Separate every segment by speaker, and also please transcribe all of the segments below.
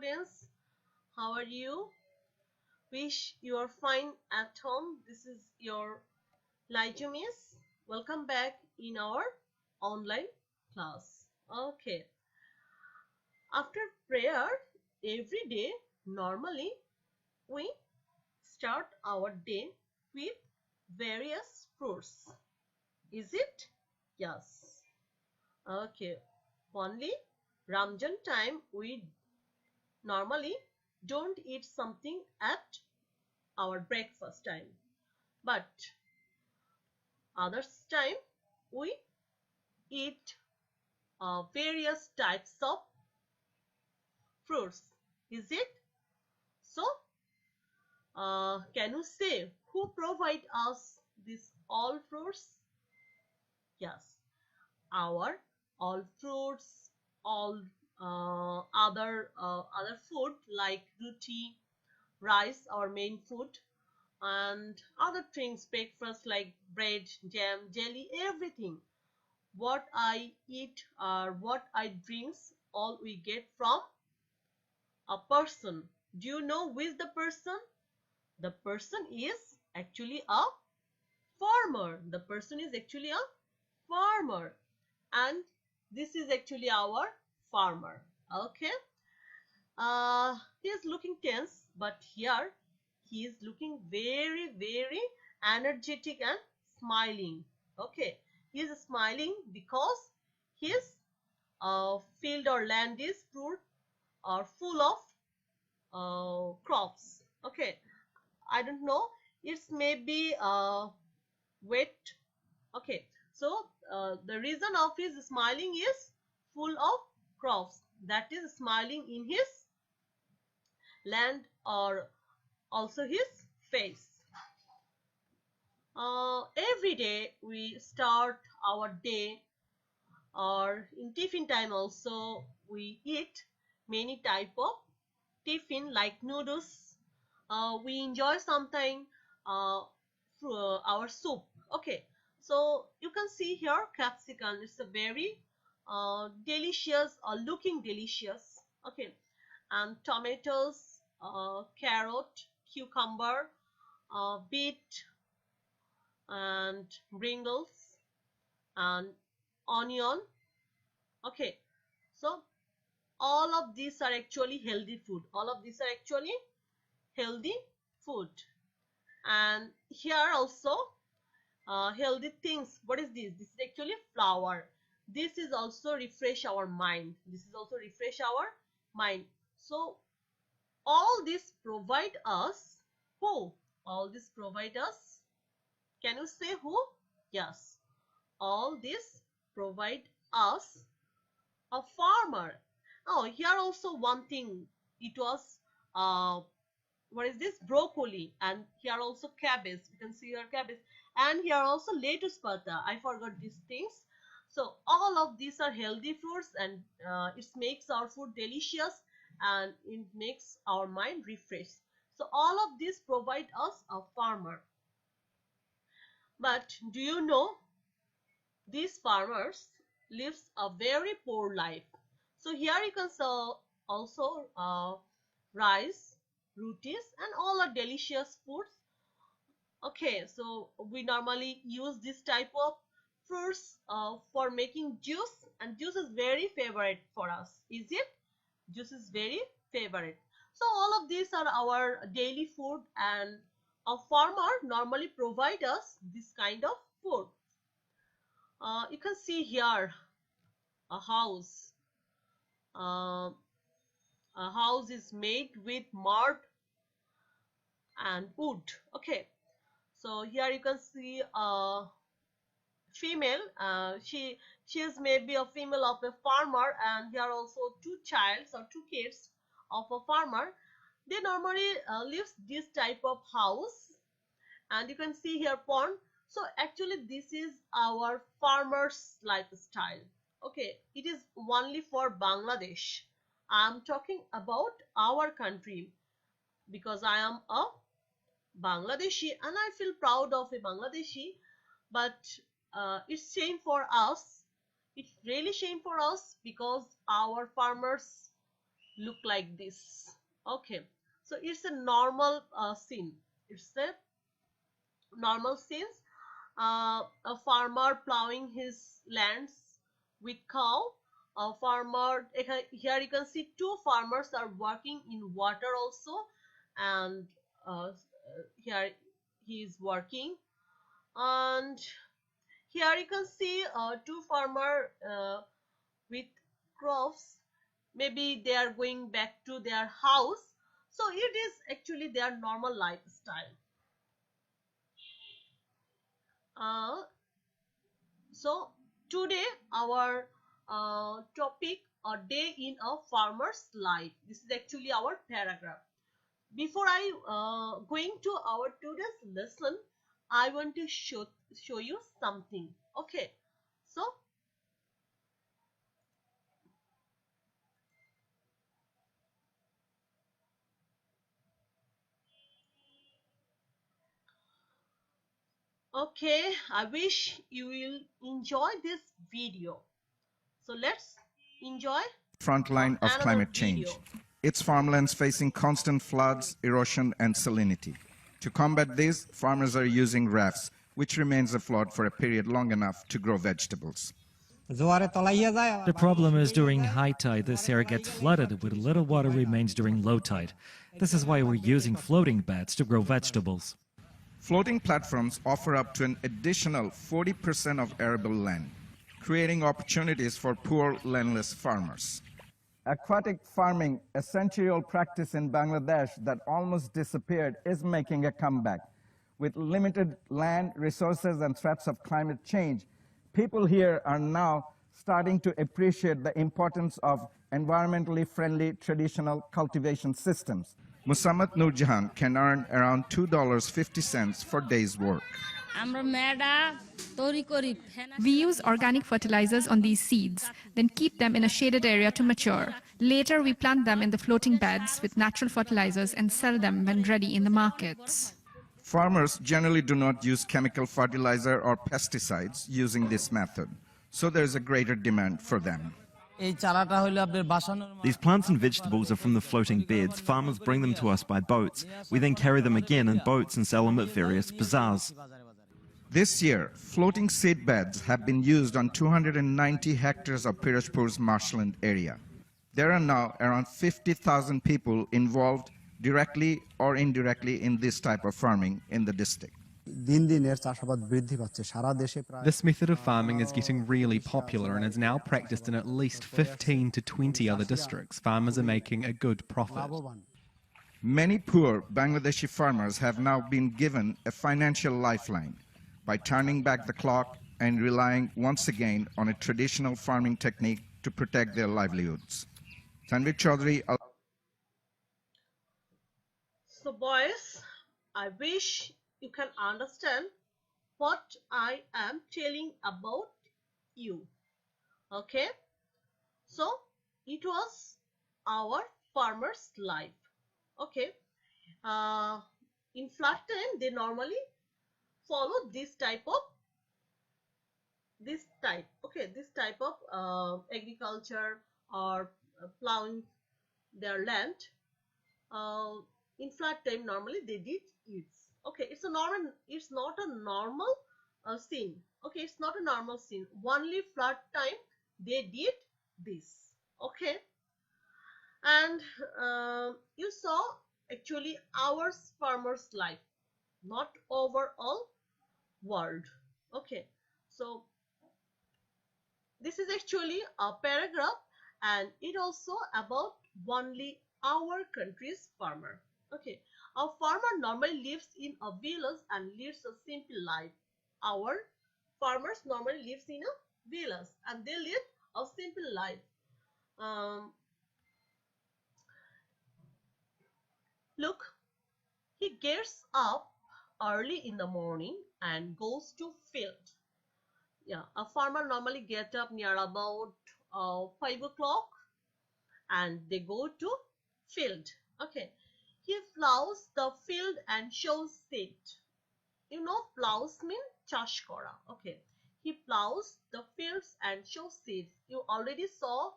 Speaker 1: students. How are you? Wish you are fine at home. This is your Lijah Miss. Welcome back in our online class. Okay. After prayer every day, normally we start our day with various fruits. Is it? Yes. Okay. Only Ramjan time we normally don't eat something at our breakfast time, but others time we eat various types of fruits. Is it? So can you say who provide us these all fruits? Yes, our all fruits, all other food like roti, rice, our main food, and other things, breakfast like bread, jam, jelly, everything. What I eat or what I drinks, all we get from a person. Do you know who is the person? The person is actually a farmer. The person is actually a farmer. And this is actually our farmer. Okay. He is looking tense, but here he is looking very energetic and smiling. Okay, he is smiling because his field or land is fruit or full of crops. Okay, I don't know, it's maybe wet. Okay, so the reason of his smiling is full of crops, that is smiling in his land or also his face. Every day we start our day, or in tiffin time also we eat many type of tiffin like noodles. We enjoy something our soup. Okay, so you can see here capsicum. It's a very delicious or looking delicious. Okay, and tomatoes, carrot, cucumber, beet, and bringles, and onion. Okay, so all of these are actually healthy food. All of these are actually healthy food. And here also healthy things. What is this? This is actually flour. This is also refresh our mind. This is also refresh our mind. So all this provide us who? All this provide us. Can you say who? Yes. All this provide us a farmer. Oh, here also one thing. It was what is this? Broccoli, and here also cabbage. You can see here cabbage, and here also lettuce pata. I forgot these things. So all of these are healthy fruits, and it makes our food delicious, and it makes our mind refreshed. So all of this provide us a farmer. But do you know these farmers lives a very poor life? So here you can sell also rice, rotis, and all are delicious foods. Okay, so we normally use this type of fruits for making juice, and juice is very favorite for us. Is it? Juice is very favorite. So all of these are our daily food, and a farmer normally provide us this kind of food. You can see here a house. Uh, a house is made with mud and wood. Okay, so here you can see a female. She is maybe a female of a farmer, and here also two childs or two kids of a farmer. They normally live this type of house, and you can see here pond. So actually this is our farmers lifestyle. Okay, it is only for Bangladesh. I am talking about our country because I am a Bangladeshi and I feel proud of a Bangladeshi. But it's shame for us. It's really shame for us because our farmers look like this. Okay, so it's a normal scene. It's a normal scene. A farmer plowing his lands with cow. A farmer, here you can see two farmers are working in water also, and here he is working. And here you can see two farmer with crops. Maybe they are going back to their house, so it is actually their normal lifestyle. uh, so today our topic, a day in a farmer's life. This is actually our paragraph. Before I going to our today's lesson, I want to show you something. Okay, so okay, I wish you will enjoy this video. So let's enjoy
Speaker 2: Front line of
Speaker 1: another
Speaker 2: climate change.
Speaker 1: video.
Speaker 2: Its farmlands facing constant floods, erosion, and salinity. To combat this, farmers are using rafts, which remains afloat for a period long enough to grow vegetables.
Speaker 3: The problem is during high tide, this area gets flooded with little water remains during low tide. This is why we're using floating beds to grow vegetables.
Speaker 2: Floating platforms offer up to an additional 40% of arable land, creating opportunities for poor landless farmers. Aquatic farming, a century-old practice in Bangladesh that almost disappeared, is making a comeback. With limited land, resources, and threats of climate change, people here are now starting to appreciate the importance of environmentally friendly traditional cultivation systems. Musammat Nurjahan can earn around $2.50 for days' work.
Speaker 4: We use organic fertilizers on these seeds, then keep them in a shaded area to mature. Later, we plant them in the floating beds with natural fertilizers and sell them when ready in the markets.
Speaker 2: Farmers generally do not use chemical fertilizer or pesticides using this method, so there is a greater demand for them.
Speaker 5: These plants and vegetables are from the floating beds. Farmers bring them to us by boats. We then carry them again in boats and sell them at various bazaars.
Speaker 2: This year, floating seed beds have been used on 290 hectares of Pirojpur's marshland area. There are now around 50,000 people involved directly or indirectly in this type of farming in the district.
Speaker 6: This method of farming is getting really popular and is now practiced in at least 15 to 20 other districts. Farmers are making a good profit.
Speaker 2: Many poor Bangladeshi farmers have now been given a financial lifeline by turning back the clock and relying once again on a traditional farming technique to protect their livelihoods. Tanvir Chaudhary.
Speaker 1: So boys, I wish you can understand what I am telling about you. Okay, so it was our farmer's life. Okay, in flood time they normally follow this type of agriculture or plowing their land. In flood time normally they did it. Okay, it's not a normal scene. Okay, it's not a normal scene. Only flood time they did this. Okay, and you saw actually our farmers life, not overall world. Okay, so this is actually a paragraph, and it also about only our country's farmer. Okay, a farmer normally lives in a village and leads a simple life. Our farmers normally lives in a village and they lead a simple life. Look, he gets up early in the morning and goes to field. Yeah, a farmer normally get up near about 5 o'clock and they go to field. Okay, he plows the field and shows seed. You know, plows mean chash kora. Okay, he plows the fields and shows seeds. You already saw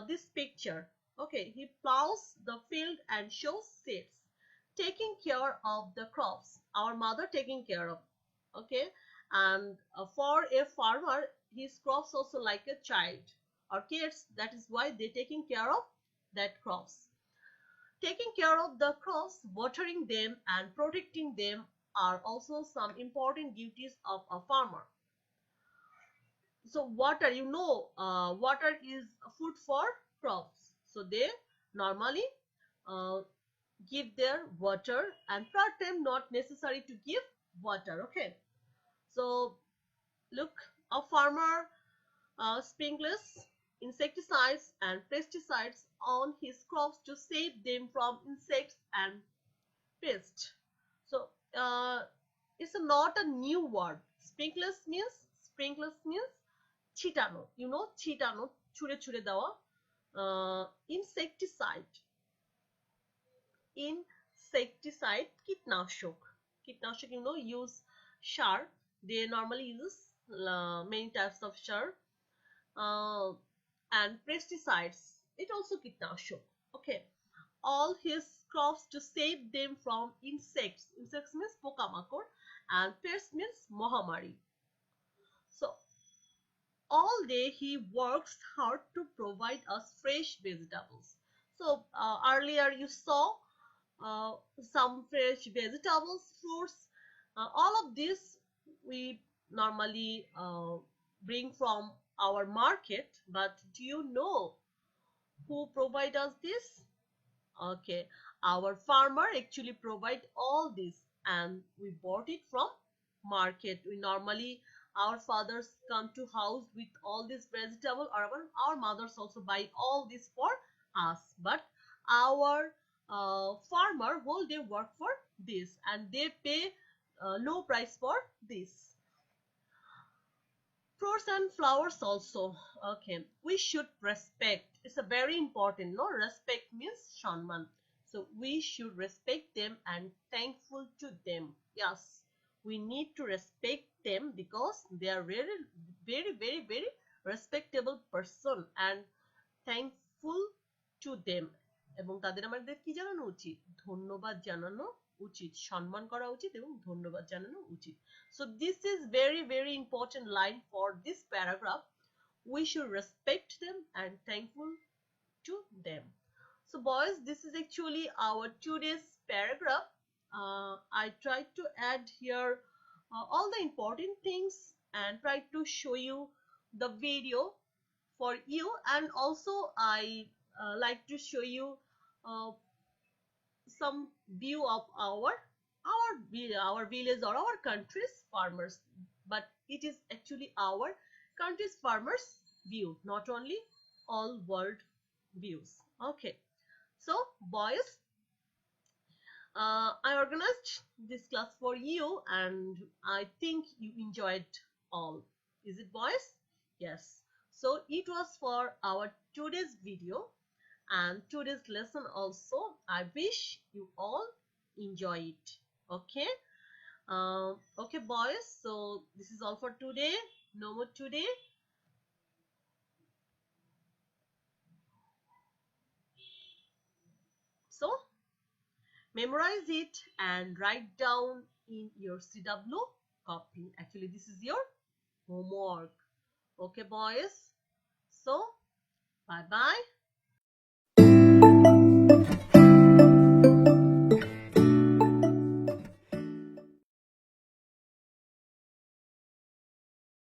Speaker 1: this picture. Okay, he plows the field and shows seeds, taking care of the crops. Our mother taking care of. Okay, and for a farmer, his crops also like a child or kids. That is why they taking care of that crops. Taking care of the crops, watering them and protecting them are also some important duties of a farmer. So water, water is food for crops. So they normally uh, give their water, and part time not necessary to give water. Okay. So look, a farmer sprinkles insecticides and pesticides on his crops to save them from insects and pests. So it's not a new word. Sprinklers means ছিটানো, ছিটানো, ছুঁড়ে ছুঁড়ে দেওয়া. Insecticide, কীটনাশক, use sir. They normally use many types of sir. And pesticides, it also কীটনাশক. Okay, all his crops to save them from insects. Insects means পোকামাকড়, and pests means মহামারী. So all day he works hard to provide us fresh vegetables. So earlier you saw some fresh vegetables, fruits. All of this we normally bring from our market, but do you know who provide us this? Okay, our farmer actually provide all this, and we bought it from market. We normally, our fathers come to house with all this vegetable, or our mothers also buy all this for us, but our farmer whole day work for this, and they pay low price for this. Fruits and flowers also. Okay, we should respect. It's a very important, no? Respect means সম্মান. So we should respect them and thankful to them. Yes, we need to respect them because they are very, very, very, very respectable person, and thankful to them. এবং তাদের আমাদের কি জানানো উচিত? ধন্যবাদ জানানো উচিত, সম্মান করা উচিত এবং ধন্যবাদ জানানো উচিত. So this is very, very important line for this paragraph. We should respect them and thankful to them. So boys, this is actually our today's paragraph. I tried to add here all the important things and try to show you the video for you, and also I like to show you some view of our village or our country's farmers, but it is actually our country's farmers view, not only all world views. Okay, so boys, I organized this class for you, and I think you enjoyed all. Is it, boys? Yes. So it was for our today's video and today's lesson also. I wish you all enjoy it. Okay. Okay boys, so this is all for today. No more today. So memorize it and write down in your CW copy. Actually this is your homework. Okay boys, so bye bye.